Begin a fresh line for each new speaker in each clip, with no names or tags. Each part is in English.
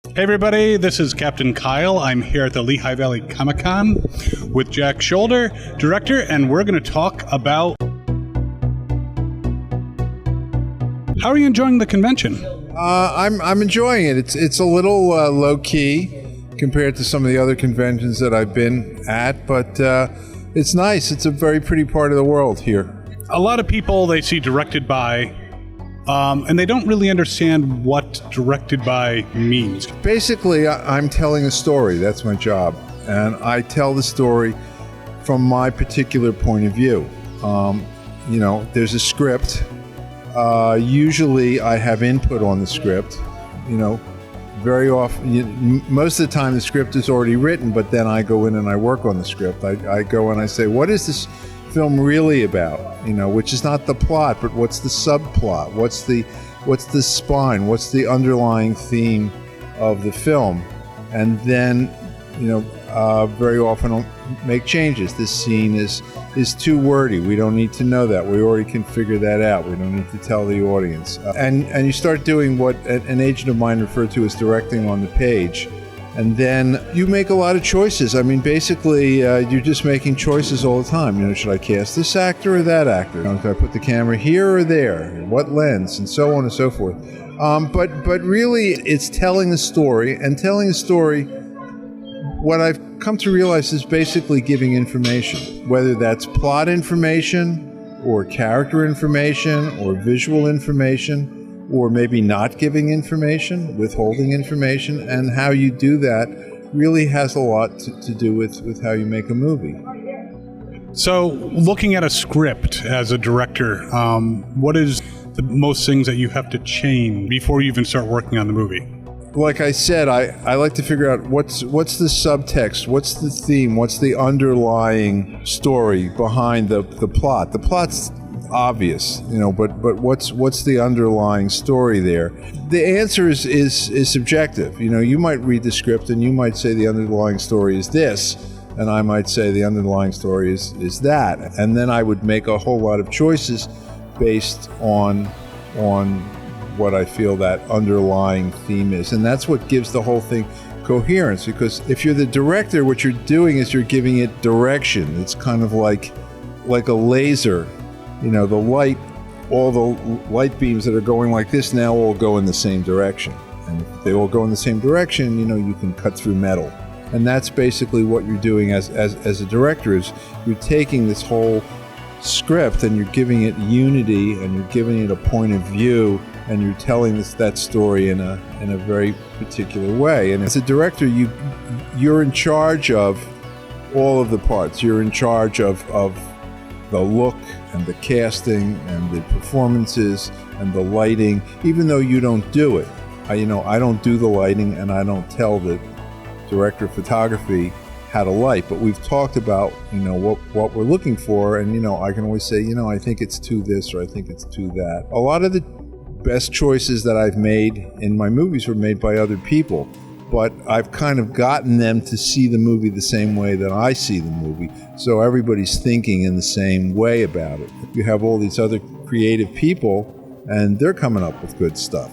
Hey everybody, this is Captain Kyle. I'm here at the Lehigh Valley Comic Con with Jack Sholder, director, and we're going to talk about... How are you enjoying the convention?
I'm enjoying it. It's a little low key compared to some of the other conventions that I've been at, but it's nice. It's a very pretty part of the world here.
A lot of people, they see directed by, and they don't really understand what directed by means.
Basically, I'm telling a story. That's my job. And I tell the story from my particular point of view. There's a script. Usually I have input on the script. Very often, most of the time the script is already written, but then I go in and I work on the script. I go and I say, what is this film really about? Which is not the plot, but what's the subplot? What's the spine? What's the underlying theme of the film? And then, very often I'll make changes. This scene is too wordy. We don't need to know that. We already can figure that out. We don't need to tell the audience. And you start doing what an agent of mine referred to as directing on the page. And then you make a lot of choices. I mean, basically, you're just making choices all the time. Should I cast this actor or that actor? Should I put the camera here or there? What lens? And so on and so forth. But really, it's telling a story. And telling a story, what I've come to realize is basically giving information. Whether that's plot information, or character information, or visual information, or maybe not giving information, withholding information, and how you do that really has a lot to do with how you make a movie.
So, looking at a script as a director, what is the most things that you have to change before you even start working on the movie?
Like I said, I like to figure out what's the subtext, what's the theme, what's the underlying story behind the plot. The plot's obvious, but what's the underlying story there? The answer is subjective. You might read the script and you might say the underlying story is this, and I might say the underlying story is that, and then I would make a whole lot of choices based on what I feel that underlying theme is, and that's what gives the whole thing coherence. Because if you're the director, what you're doing is you're giving it direction. It's kind of like a laser. The light, all the light beams that are going like this now all go in the same direction. And if they all go in the same direction, you can cut through metal. And that's basically what you're doing as a director, is you're taking this whole script and you're giving it unity and you're giving it a point of view and you're telling that story in a very particular way. And as a director, you're in charge of all of the parts. You're in charge of the look and the casting and the performances and the lighting, even though you don't do it. I don't do the lighting and I don't tell the director of photography how to light, but we've talked about, what we're looking for, and, I can always say, I think it's to this or I think it's to that. A lot of the best choices that I've made in my movies were made by other people, but I've kind of gotten them to see the movie the same way that I see the movie. So everybody's thinking in the same way about it. You have all these other creative people, and they're coming up with good stuff.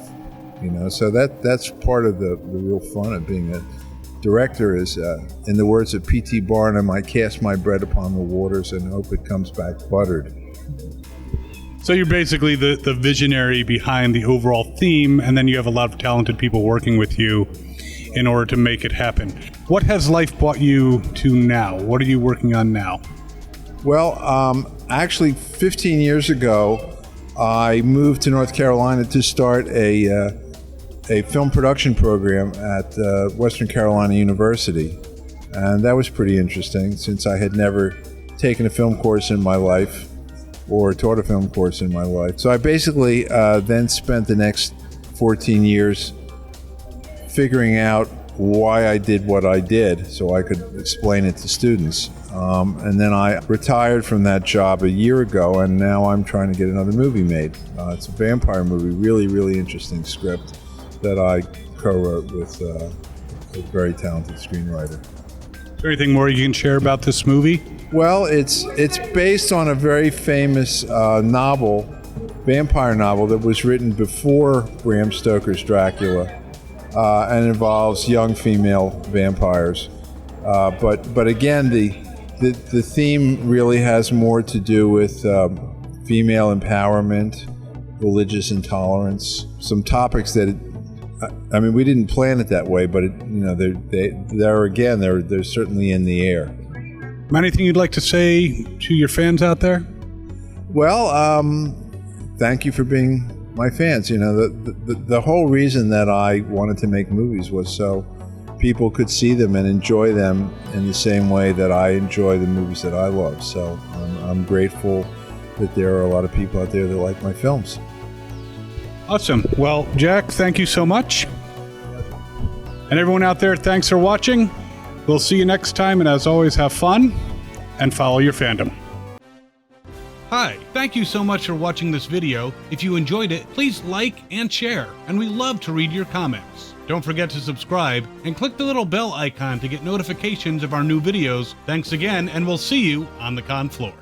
So that's part of the real fun of being a director is, in the words of P.T. Barnum, I cast my bread upon the waters and hope it comes back buttered.
So you're basically the visionary behind the overall theme, and then you have a lot of talented people working with you in order to make it happen. What has life brought you to now? What are you working on now?
Well, actually 15 years ago, I moved to North Carolina to start a film production program at Western Carolina University. And that was pretty interesting since I had never taken a film course in my life or taught a film course in my life. So I basically then spent the next 14 years figuring out why I did what I did so I could explain it to students. And then I retired from that job a year ago, and now I'm trying to get another movie made. It's a vampire movie, really, really interesting script that I co-wrote with a very talented screenwriter.
Is there anything more you can share about this movie?
Well, it's based on a very famous novel, vampire novel, that was written before Bram Stoker's Dracula. and involves young female vampires. But again, the theme really has more to do with female empowerment, religious intolerance, some topics that, I mean, we didn't plan it that way, but they're certainly in the air.
Anything you'd like to say to your fans out there?
Well, thank you for being my fans. You know, the whole reason that I wanted to make movies was so people could see them and enjoy them in the same way that I enjoy the movies that I love. So I'm grateful that there are a lot of people out there that like my films.
Awesome. Well, Jack, thank you so much. And everyone out there, thanks for watching. We'll see you next time, and as always, have fun and follow your fandom. Hi, thank you so much for watching this video. If you enjoyed it, please like and share, and we love to read your comments. Don't forget to subscribe and click the little bell icon to get notifications of our new videos. Thanks again, and we'll see you on the con floor.